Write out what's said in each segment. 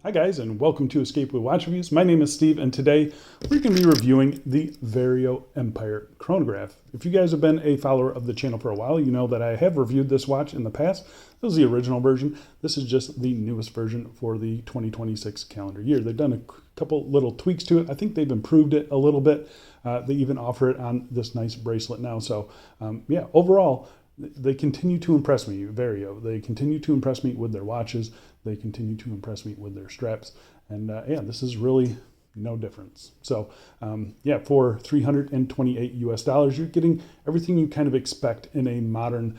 Hi guys, and welcome to Escape with Watch Reviews. My name is Steve, and today we're going to be reviewing the Vario Empire Chronograph. If you guys have been a follower of the channel for a while, you know that I have reviewed this watch in the past. This was the original version. This is just the newest version for the 2026 calendar year. They've done a couple little tweaks to it. I think they've improved it a little bit. They even offer it on this nice bracelet now. So yeah, overall, they continue to impress me, Vario. They continue to impress me with their watches. They continue to impress me with their straps. And yeah, this is really no difference. So yeah, for $328 US, you're getting everything you kind of expect in a modern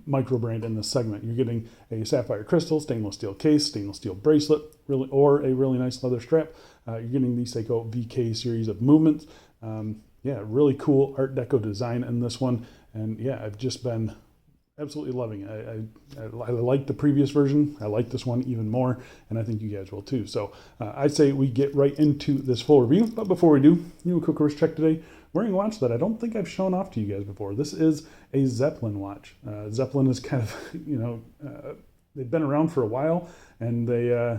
micro brand in this segment. You're getting a sapphire crystal, stainless steel case, stainless steel bracelet, or a really nice leather strap. You're getting the Seiko VK series of movements. Yeah, really cool Art Deco design in this one. And yeah, I've just been absolutely loving it. I like the previous version. I like this one even more, and I think you guys will too. So I'd say we get right into this full review. But before we do a quick wrist check today. Wearing a watch that I don't think I've shown off to you guys before. This is a Zeppelin watch. Zeppelin is kind of, they've been around for a while, and they,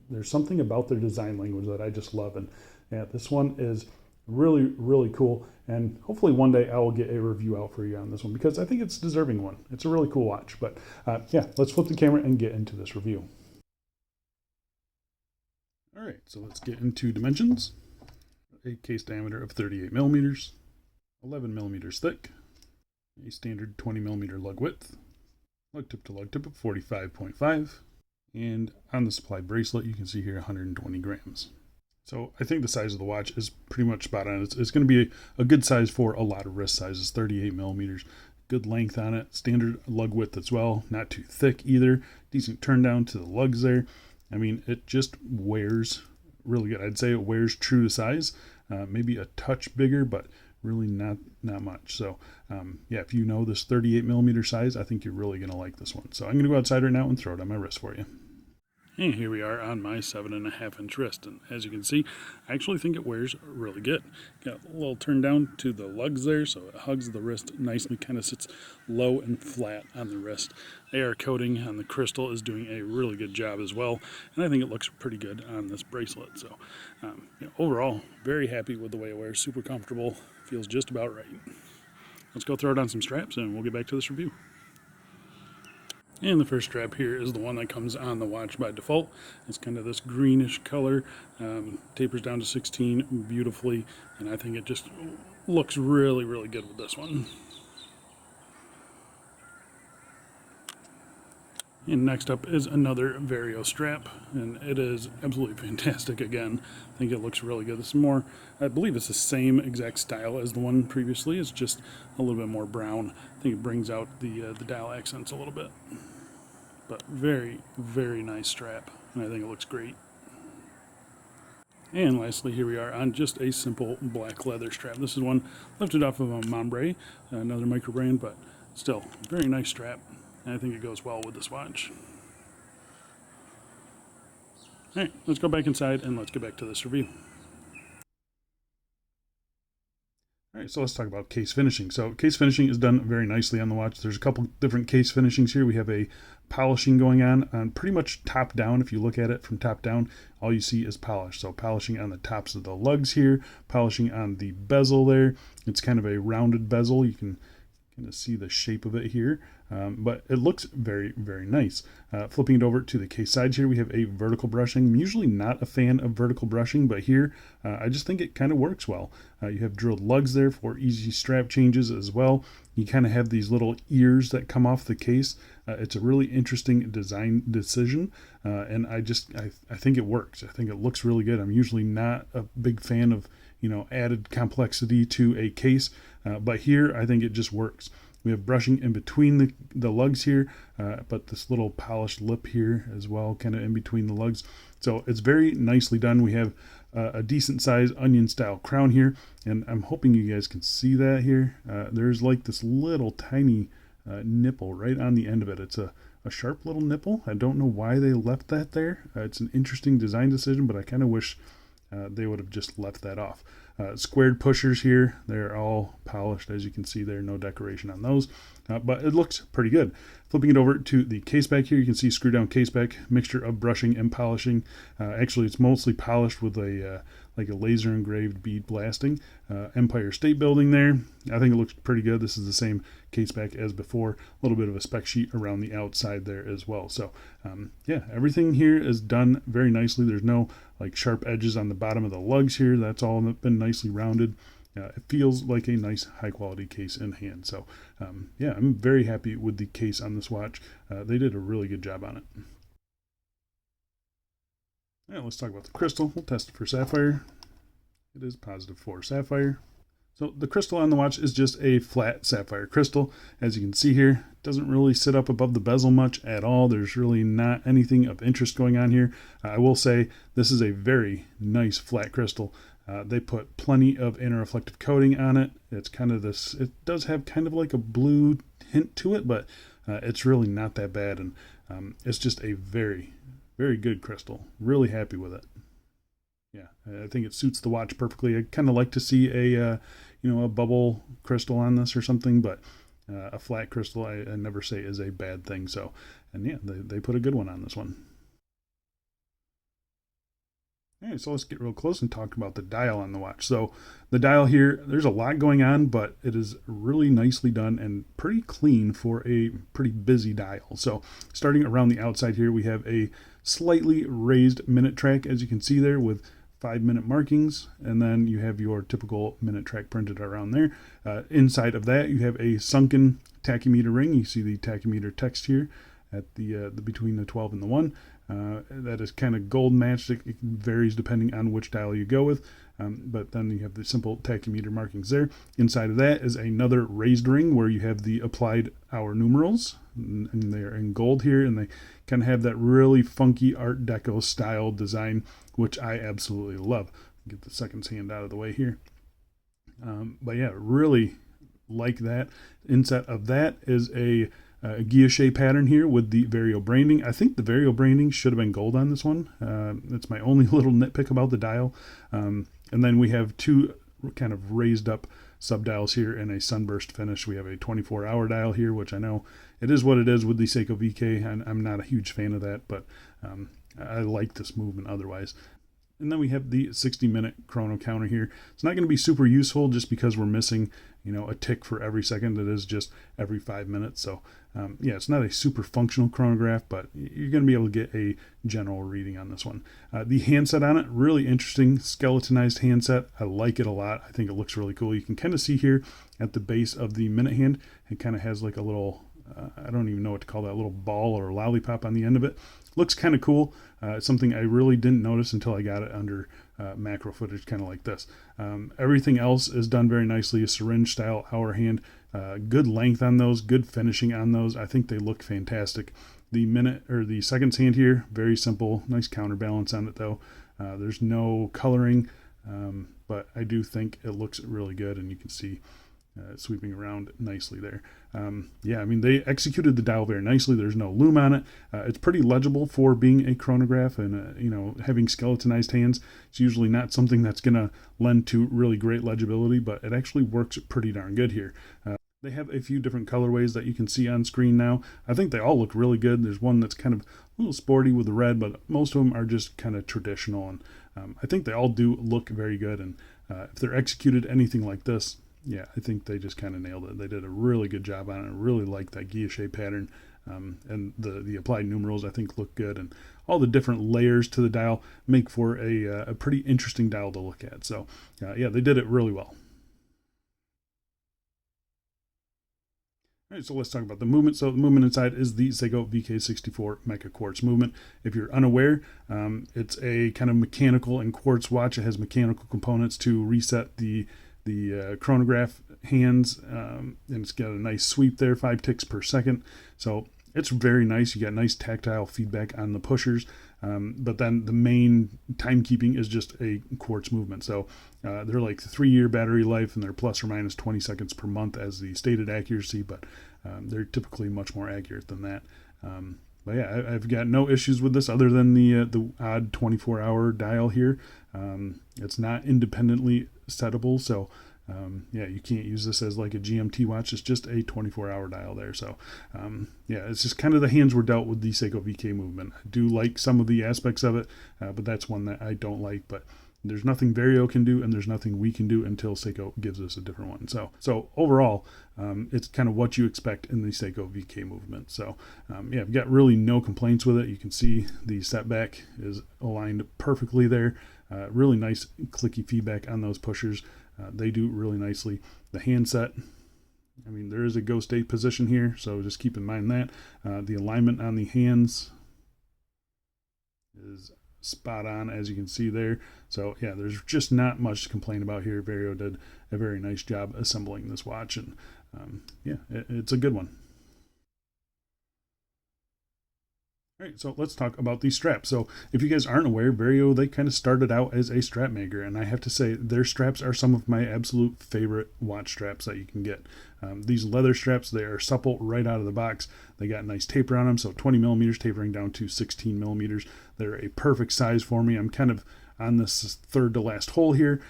there's something about their design language that I just love. And yeah, this one is really, really cool. And hopefully one day I will get a review out for you on this one because I think it's a deserving one. It's a really cool watch. But yeah, let's flip the camera and get into this review. All right, so let's get into dimensions. A case diameter of 38 millimeters, 11 millimeters thick, a standard 20 millimeter lug width, lug tip to lug tip of 45.5, and on the supply bracelet you can see here 120 grams. So I think the size of the watch is pretty much spot on. It's going to be a good size for a lot of wrist sizes, 38 millimeters. Good length on it, standard lug width as well, not too thick either, decent turn down to the lugs there. I mean, it just wears really good. I'd say it wears true to size, maybe a touch bigger, but really not much. So yeah, if you know this 38 millimeter size, I think you're really going to like this one. So I'm going to go outside right now and throw it on my wrist for you. And here we are on my 7.5 inch wrist, and as you can see, I actually think it wears really good. Got a little turn down to the lugs there, so it hugs the wrist nicely, kind of sits low and flat on the wrist. AR coating on the crystal is doing a really good job as well, and I think it looks pretty good on this bracelet. So overall, very happy with the way it wears, super comfortable, feels just about right. Let's go throw it on some straps and we'll get back to this review. And the first strap here is the one that comes on the watch by default. It's kind of this greenish color, tapers down to 16 beautifully, and I think it just looks really, really good with this one. And next up is another Vario strap, and it is absolutely fantastic again. I think it looks really good. This is more, I believe it's the same exact style as the one previously. It's just a little bit more brown. I think it brings out the dial accents a little bit. But very, very nice strap, and I think it looks great. And lastly, here we are on just a simple black leather strap. This is one lifted off of a Mambre, another micro brand, but still, very nice strap. And I think it goes well with this watch. All right, let's go back inside and let's get back to this review. All right, so let's talk about case finishing. So case finishing is done very nicely on the watch. There's a couple different case finishings here. We have a polishing going on pretty much top down. If you look at it from top down, all you see is polish. So polishing on the tops of the lugs here, polishing on the bezel there. It's kind of a rounded bezel. You can kind of see the shape of it here, but it looks very, very nice. Flipping it over to the case sides here, we have a vertical brushing. I'm usually not a fan of vertical brushing, but here I just think it kind of works well. You have drilled lugs there for easy strap changes as well. You kind of have these little ears that come off the case. It's a really interesting design decision, and I think it works. I think it looks really good. I'm usually not a big fan of added complexity to a case, but here I think it just works. We have brushing in between the lugs here, but this little polished lip here as well, kind of in between the lugs. So it's very nicely done. We have a decent size onion style crown here, and I'm hoping you guys can see that here. There's like this little tiny nipple right on the end of it. It's a sharp little nipple. I don't know why they left that there. It's an interesting design decision, but I kind of wish they would have just left that off. Squared pushers here, they're all polished, as you can see there, no decoration on those. but it looks pretty good. Flipping it over to the case back here, you can see screw down case back, mixture of brushing and polishing. Actually, it's mostly polished with a like a laser engraved bead blasting. Empire State Building there. I think it looks pretty good. This is the same case back as before. A little bit of a spec sheet around the outside there as well. So yeah, everything here is done very nicely. There's no like sharp edges on the bottom of the lugs here. That's all been nicely rounded. It feels like a nice high quality case in hand. So yeah, I'm very happy with the case on this watch. They did a really good job on it. Now let's talk about the crystal. We'll test it for sapphire. It is positive for sapphire. So the crystal on the watch is just a flat sapphire crystal. As you can see here, it doesn't really sit up above the bezel much at all. There's really not anything of interest going on here. I will say this is a very nice flat crystal. They put plenty of anti-reflective coating on it. It's kind of this, it does have kind of like a blue hint to it, but it's really not that bad. And it's just a very, very good crystal. Really happy with it. Yeah, I think it suits the watch perfectly. I kind of like to see a, a bubble crystal on this or something, but a flat crystal I never say is a bad thing. So, and yeah, they put a good one on this one. All right, so let's get real close and talk about the dial on the watch. So the dial here, there's a lot going on, but it is really nicely done and pretty clean for a pretty busy dial. So starting around the outside here, we have a slightly raised minute track, as you can see there, with 5-minute markings, and then you have your typical minute track printed around there. Inside of that, you have a sunken tachymeter ring. You see the tachymeter text here at the between the 12 and the 1. That is kind of gold matched. It varies depending on which dial you go with, but then you have the simple tachymeter markings there. Inside of that is another raised ring where you have the applied hour numerals, and they're in gold here, and they kind of have that really funky Art Deco style design, which I absolutely love. Get the seconds hand out of the way here. But yeah, really like that. Inside of that is a guilloche pattern here with the Vario branding. I think the Vario branding should have been gold on this one. That's my only little nitpick about the dial. And then we have two kind of raised up subdials here in a sunburst finish. We have a 24-hour dial here, which I know it is what it is with the Seiko VK, and I'm not a huge fan of that, but I like this movement otherwise. And then we have the 60-minute chrono counter here. It's not going to be super useful just because we're missing, a tick for every second. It is just every 5 minutes. So yeah, it's not a super functional chronograph, but you're going to be able to get a general reading on this one. The handset on it, really interesting skeletonized handset. I like it a lot. I think it looks really cool. You can kind of see here at the base of the minute hand, it kind of has like a little, I don't even know what to call that, little ball or lollipop on the end of it. Looks kind of cool. It's something I really didn't notice until I got it under macro footage, kind of like this. Everything else is done very nicely. A syringe style hour hand, good length on those, good finishing on those. I think they look fantastic. The minute or the seconds hand here, very simple, nice counterbalance on it though. There's no coloring, but I do think it looks really good, and you can see sweeping around nicely there. Yeah, I mean, they executed the dial very nicely. There's no loom on it. It's pretty legible for being a chronograph, and having skeletonized hands. It's usually not something that's going to lend to really great legibility, but it actually works pretty darn good here. They have a few different colorways that you can see on screen now. I think they all look really good. There's one that's kind of a little sporty with the red, but most of them are just kind of traditional, and I think they all do look very good. And if they're executed anything like this, yeah, I think they just kind of nailed it. They did a really good job on it. I really like that guilloche pattern, and the applied numerals I think look good, and all the different layers to the dial make for a pretty interesting dial to look at. So yeah, they did it really well. All right, so let's talk about the movement. So the movement inside is the Seiko VK64 Mecha Quartz movement. If you're unaware, it's a kind of mechanical and quartz watch. It has mechanical components to reset the chronograph hands, and it's got a nice sweep there, 5 ticks per second. So it's very nice. You got nice tactile feedback on the pushers, but then the main timekeeping is just a quartz movement. So they're like 3-year battery life, and they're plus or minus 20 seconds per month as the stated accuracy, but they're typically much more accurate than that. But yeah, I've got no issues with this other than the odd 24-hour dial here. It's not independently settable, so Yeah, you can't use this as like a GMT watch. It's just a 24-hour dial there. So yeah, it's just kind of the hands were dealt with the Seiko VK movement. I do like some of the aspects of it, but that's one that I don't like. But there's nothing Vario can do, and there's nothing we can do until Seiko gives us a different one. So overall, it's kind of what you expect in the Seiko VK movement. So yeah, I've got really no complaints with it. You can see the setback is aligned perfectly there. Really nice clicky feedback on those pushers. They do really nicely. The handset, I mean, there is a go state position here, so just keep in mind that. The alignment on the hands is spot on, as you can see there. So yeah, there's just not much to complain about here. Vario did a very nice job assembling this watch, and yeah, it's a good one. All right, so let's talk about these straps. So if you guys aren't aware, Vario, they kind of started out as a strap maker, and I have to say their straps are some of my absolute favorite watch straps that you can get. These leather straps, they are supple right out of the box. They got nice taper on them, so 20 millimeters tapering down to 16 millimeters. They're a perfect size for me. I'm kind of on this third to last hole here.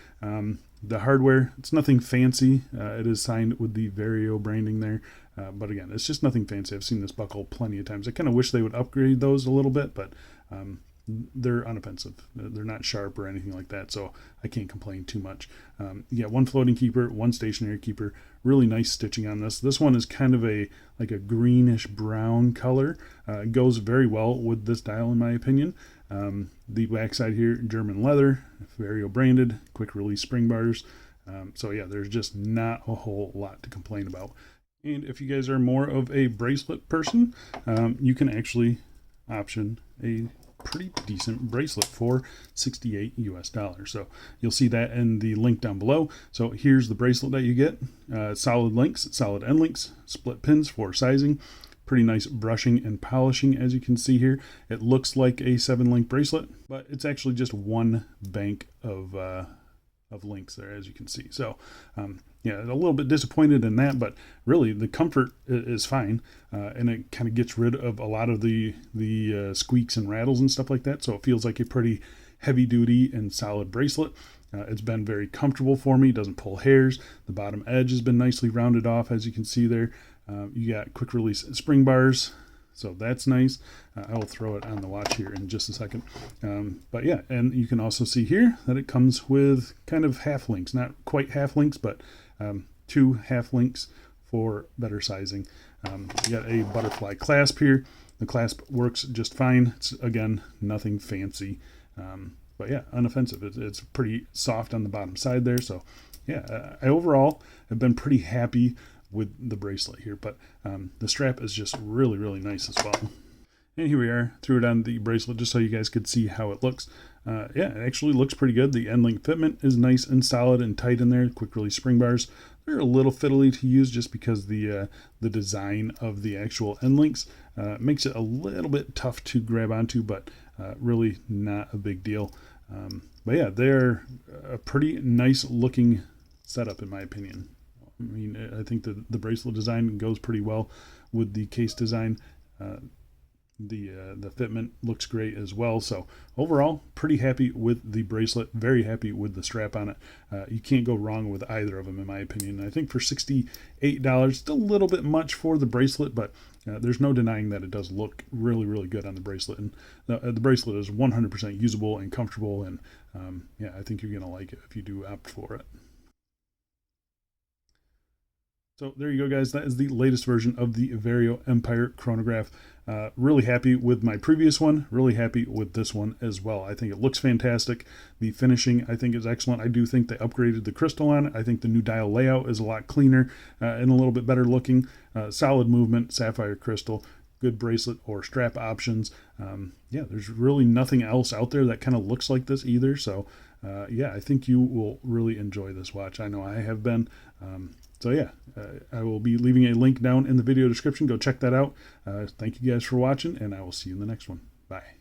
The hardware, it's nothing fancy. It is signed with the Vario branding there. But again, it's just nothing fancy. I've seen this buckle plenty of times. I kind of wish they would upgrade those a little bit, but they're unoffensive. They're not sharp or anything like that, so I can't complain too much. You got one floating keeper, one stationary keeper. Really nice stitching on this. This one is kind of like a greenish brown color. It goes very well with this dial, in my opinion. The backside here, German leather, Vario branded, quick release spring bars. So yeah, there's just not a whole lot to complain about. And if you guys are more of a bracelet person, you can actually option a pretty decent bracelet for $68 US. So you'll see that in the link down below. So here's the bracelet that you get. Solid links, solid end links, split pins for sizing. Pretty nice brushing and polishing, as you can see here. It looks like a 7-link bracelet, but it's actually just one bank of links there, as you can see. So yeah, a little bit disappointed in that, but really the comfort is fine, and it kind of gets rid of a lot of the squeaks and rattles and stuff like that. So it feels like a pretty heavy duty and solid bracelet. It's been very comfortable for me. It doesn't pull hairs. The bottom edge has been nicely rounded off, as you can see there. You got quick release spring bars, so that's nice. I will throw it on the watch here in just a second. But yeah, and you can also see here that it comes with kind of half links, not quite half links, but 2 half links for better sizing. You got a butterfly clasp here. The clasp works just fine. It's, again, nothing fancy, but yeah, unoffensive. It's pretty soft on the bottom side there. So yeah, I overall have been pretty happy with the bracelet here, but the strap is just really, really nice as well. And here we are, threw it on the bracelet just so you guys could see how it looks. Yeah, it actually looks pretty good. The end link fitment is nice and solid and tight in there. Quick release spring bars, they're a little fiddly to use just because the design of the actual end links makes it a little bit tough to grab onto, but really not a big deal. But yeah, they're a pretty nice looking setup in my opinion. I mean, I think the bracelet design goes pretty well with the case design. The fitment looks great as well. So overall, pretty happy with the bracelet. Very happy with the strap on it. You can't go wrong with either of them, in my opinion. I think for $68, it's a little bit much for the bracelet, but there's no denying that it does look really, really good on the bracelet. And the bracelet is 100% usable and comfortable. And yeah, I think you're going to like it if you do opt for it. So there you go, guys. That is the latest version of the Vario Empire Chronograph. Really happy with my previous one. Really happy with this one as well. I think it looks fantastic. The finishing, I think, is excellent. I do think they upgraded the crystal on it. I think the new dial layout is a lot cleaner and a little bit better looking. Solid movement, sapphire crystal, good bracelet or strap options. Yeah, there's really nothing else out there that kind of looks like this either. So yeah, I think you will really enjoy this watch. I know I have been. So yeah, I will be leaving a link down in the video description. Go check that out. Thank you guys for watching, and I will see you in the next one. Bye.